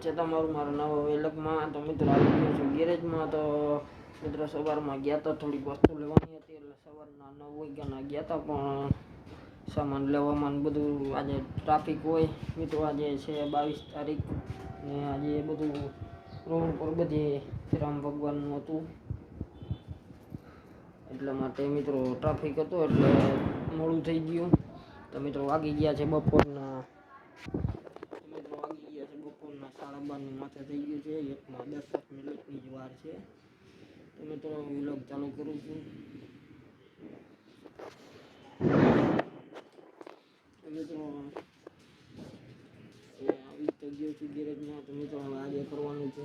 છે તમારું મારા નવા વેલગમાં. તો મિત્રો આવી ગયો છું ગેરેજમાં. તો મિત્રો સવારમાં ગયા હતા, થોડીક વસ્તુ લેવાની હતી એટલે સવારના 9 વાગ્યાના ગયા હતા, પણ સામાન લેવામાં બધું આજે ટ્રાફિક હોય મિત્રો. આજે છે 22 તારીખ ને આજે બધું રોડ પર બધી રામ ભગવાનનું હતું, એટલા માટે મિત્રો ટ્રાફિક હતું એટલે મોડું થઈ ગયું. તો મિત્રો વાગી ગયા છે બપોરના 12:30 માથે થઈ ગયું છે. એકમાં 10 મિનિટની જ વાર છે. તો મિત્રો વ્લોગ ચાલુ કરું છું. મિત્રો આવી તો ગયો છું ગેરેજમાં. તો મિત્રો હવે આજે કરવાનું છે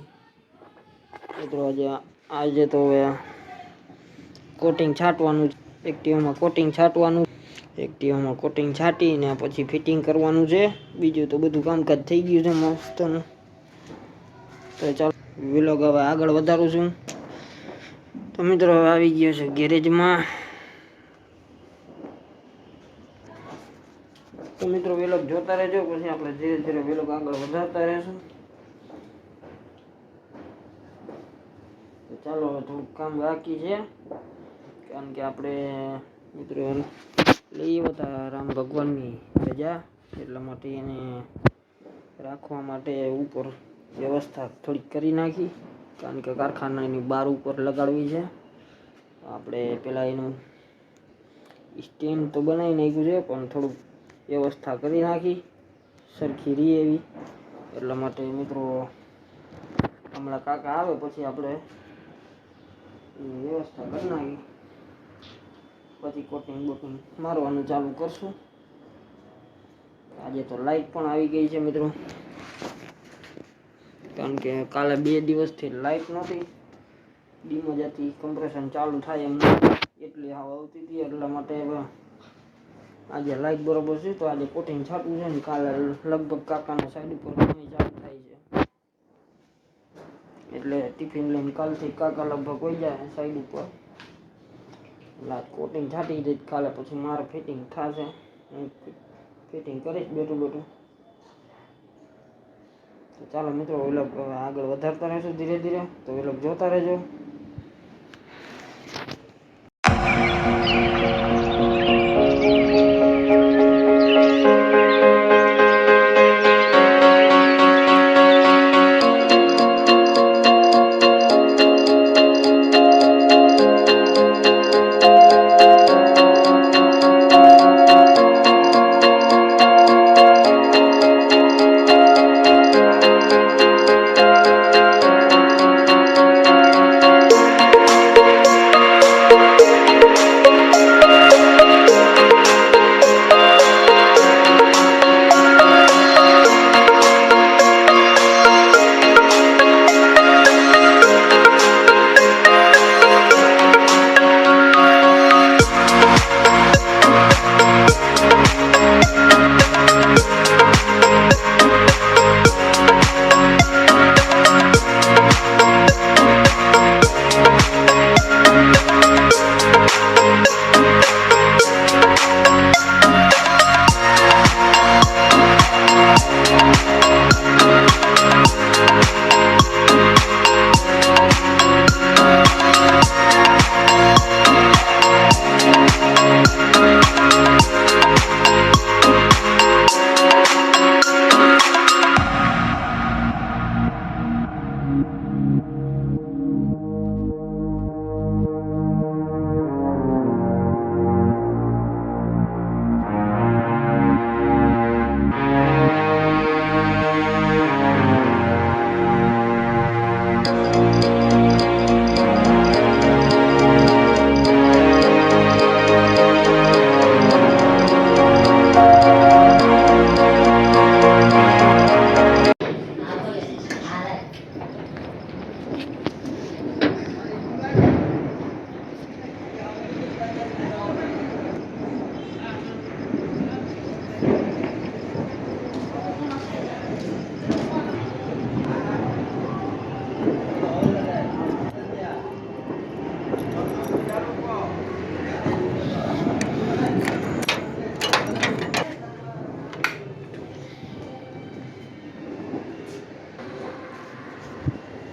મિત્રો. આજે તો હવે કોટિંગ છાંટવાનું છે. એક્ટિવામાં કોટિંગ છાંટીને પછી ફિટિંગ કરવાનું છે. બીજું તો બધું કામકાજ થઈ ગયું છે મસ્તનું. તો ચાલો વ્લોગ હવે આગળ વધારું છું. તો મિત્રો હવે આવી ગયો છે ગેરેજમાં. તો મિત્રો વ્લોગ જોતા રહેજો, પછી આપણે ધીરે ધીરે વ્લોગ આગળ વધારતા રહેશું. તો ચાલો હવે થોડુંક કામ બાકી છે, કારણ કે આપણે મિત્રો લઈ આવ્યા હતા રામ ભગવાનની રજા, એટલા માટે એને રાખવા માટે ઉપર વ્યવસ્થા થોડીક કરી નાખી, કારણ કે કારખાનાની બહાર ઉપર લગાડવી છે. આપણે પેલા એનું સ્ટેન્ડ તો બનાવી નાખ્યું છે, પણ થોડુંક વ્યવસ્થા કરી નાખી સરખી રહી એવી. એટલા માટે મિત્રો હમણાં કાકા આવે પછી આપણે વ્યવસ્થા કરી નાખી, પછી કોટિંગ બોટિંગ મારવાનું ચાલુ કરશું. આજે તો લાઈટ પણ આવી ગઈ છે મિત્રો, કારણ કે કાલે 2 દિવસથી લાઈટ નહોતી. ડીમ જ હતી, કમ્પ્રેશન ચાલુ થાય એમ એટલી હાવ આવતી હતી. એટલા માટે આજે લાઈટ બરોબર છે. તો આજે કોટિંગ છાંટવું છે ને કાલે લગભગ કાકાના સાઈડ ઉપર ચાલુ થાય છે, એટલે ટિફિન લઈને કાલથી કાકા લગભગ હોઈ જાય સાઈડ ઉપર. એટલે કોટિંગ છાંટી દઈ કાલે, પછી મારે ફિટિંગ થશે. ફિટિંગ કરીશ બેઠું. તો ચાલો મિત્રો વ્લોગ આગળ વધારતા રહેશું ધીરે ધીરે. તો વ્લોગ જોતા રહેજો.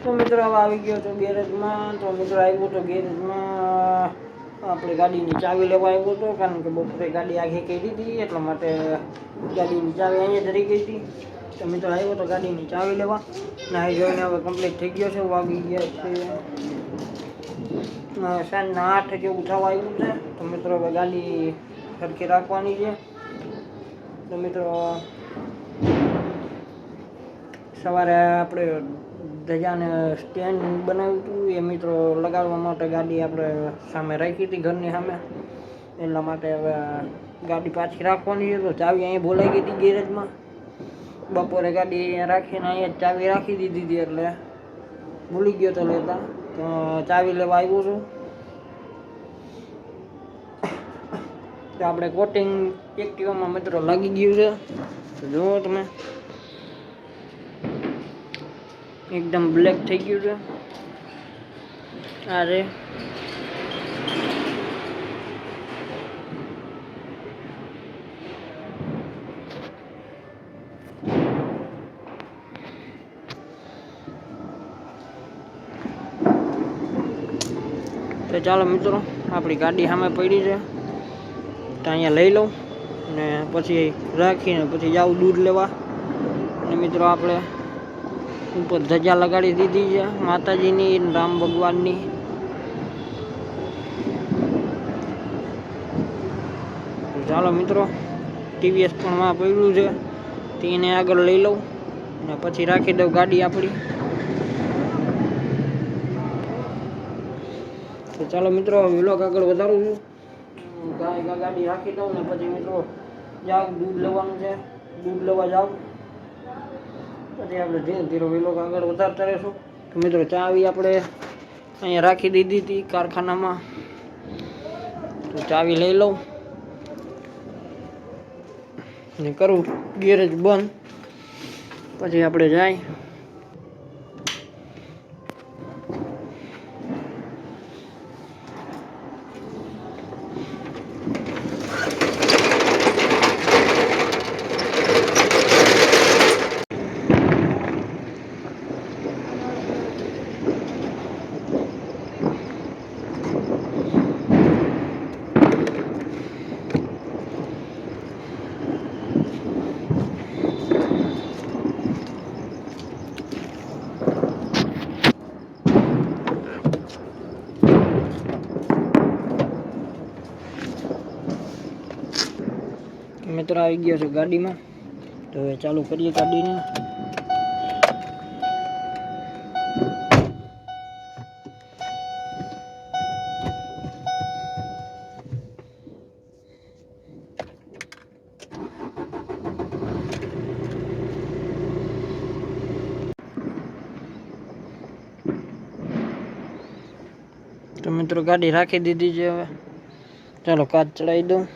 તો મિત્રો હવે આવી ગયો તો ગેરેજમાં. તો મિત્રો આવ્યો તો ગેરેજમાં આપણે ગાડીની ચાવી લેવા આવ્યો હતો, કારણ કે બપોરે ગાડી આખી કરી હતી, એટલા માટે ગાડીની ચાવી અહીંયા જ રહી ગઈ હતી. તો મિત્રો આવ્યો તો ગાડીની ચાવી લેવા. નાહી જોઈને હવે કમ્પ્લીટ થઈ ગયો છે. વાગી ગયા છે સાંજના 8 જેવું થવા આવ્યું છે. તો મિત્રો હવે ગાડી સરખી રાખવાની છે. તો મિત્રો સવારે આપણે ધજાને સ્ટેન્ડ બનાવ્યું હતું, એ મિત્રો લગાડવા માટે ગાડી આપણે સામે રાખી હતી, ઘરની સામે. એટલા માટે હવે ગાડી પાછી રાખવાની છે. તો ચાવી અહીંયા બોલાઈ ગઈ હતી ગેરેજમાં. બપોરે ગાડી અહીંયા રાખીને અહીંયા ચાવી રાખી દીધી હતી, એટલે ભૂલી ગયો તો લેતા. તો ચાવી લેવા આવ્યો છું. તો આપણે કોટિંગ એક્ટિવામાં મિત્રો લાગી ગયું છે. તો જુઓ તમે, એકદમ બ્લેક થઈ ગયું છે. આ રે તો ચાલો મિત્રો, આપણી ગાડી સામે પડી છે, તો અહીંયા લઈ લઉં ને પછી રાખીને પછી જાઉં દૂધ લેવા. અને મિત્રો આપણે ઉપર ધજા લગાડી દીધી છે માતાજીની, રામ ભગવાનની. ચાલો મિત્રો, ટીવીએસ પણ માં પડ્યું છે, તેને આગળ લઈ લઉં અને પછી રાખી દઉં ગાડી આપણી. તો ચાલો મિત્રો, વ્લોગ આગળ વધારું છું. ગાડી રાખી દઉં ને પછી મિત્રો જાઉં, દૂધ લેવાનું છે, દૂધ લેવા જાઉં. પછી આપણે ધીરે ધીરે વ્લોગ આગળ વધારતા રહીશું. તો મિત્રો ચાવી આપણે અહીંયા રાખી દીધી હતી કારખાનામાં. તો ચાવી લઈ લઉં ને કરું ગેરેજ બંધ, પછી આપણે જાય. મિત્રો આવી ગયો છે ગાડીમાં. તો હવે ચાલુ કરીએ ગાડીને. તો મિત્રો ગાડી રાખી દીધી છે. હવે ચાલો કાચ ચડાવી દઉં.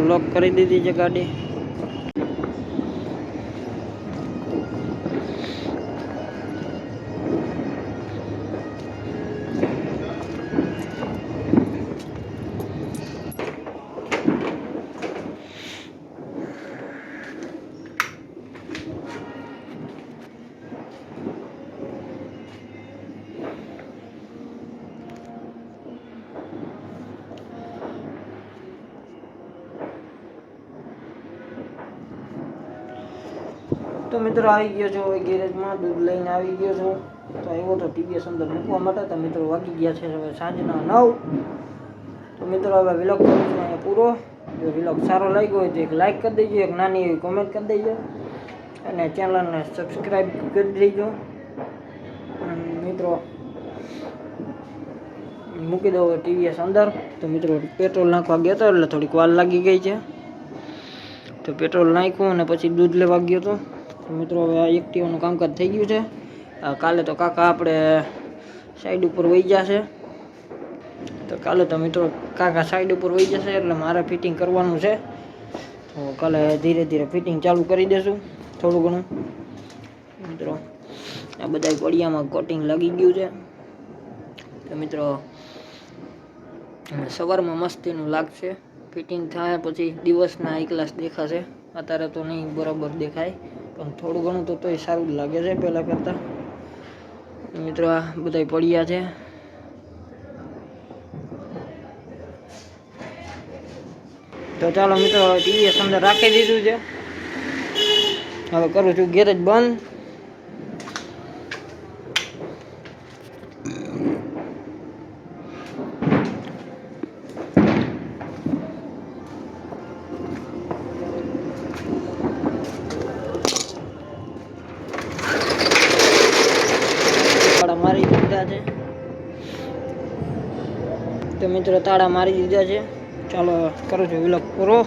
લોક કરી દીધી છે ગાડી. તો મિત્રો આવી ગયો છો હવે ગેરેજમાં, દૂધ લઈને આવી ગયો છું. તો આવ્યો તો ટીવીએસ અંદર મૂકવા માટે. તો મિત્રો વાગી ગયા છે હવે સાંજના 9. તો મિત્રો હવે વિલોગ કરું છું અહીંયા પૂરો. જો વિલોગ સારો લાગ્યો હોય તો એક લાઇક કરી દેજો, એક નાની એવી કોમેન્ટ કરી દેજો અને ચેનલને સબસ્ક્રાઈબ કરી દેજો. મિત્રો મૂકી દો ટીવીએસ અંદર. તો મિત્રો પેટ્રોલ નાખવા ગયો હતો એટલે થોડીક વાર લાગી ગઈ છે. તો પેટ્રોલ નાખ્યું અને પછી દૂધ લેવા ગયો હતો. તો મિત્રો હવે આ એક્ટિવાનું કામકાજ થઈ ગયું છે. કાલે તો કાકા આપણે સાઈડ ઉપર વહી ગયા છે. તો કાલે તો મિત્રો કાકા સાઈડ ઉપર વહી જશે એટલે મારે ફિટિંગ કરવાનું છે. તો કાલે ધીરે ધીરે ફિટિંગ ચાલુ કરી દેશું થોડું ઘણું. મિત્રો આ બધા પડિયામાં કોટિંગ લાગી ગયું છે. તો મિત્રો સવારમાં મસ્તીનું લાગશે. ફિટિંગ થાય પછી દિવસના હાઈ ક્લાસ દેખાશે. અત્યારે તો નહીં બરાબર દેખાય પણ થોડું ઘણું તો તોય સારું લાગે છે પહેલાં કરતાં. મિત્રો આ બધા પડ્યા છે. તો ચાલો મિત્રો ટીવીએસ અંદર રાખી દીધું છે. હવે કરું છું ગેરેજ બંધ. મારી દીધા છે. તો મિત્રો તાળા મારી દીધા છે. ચાલો કરું છું વિલોગ પૂરો.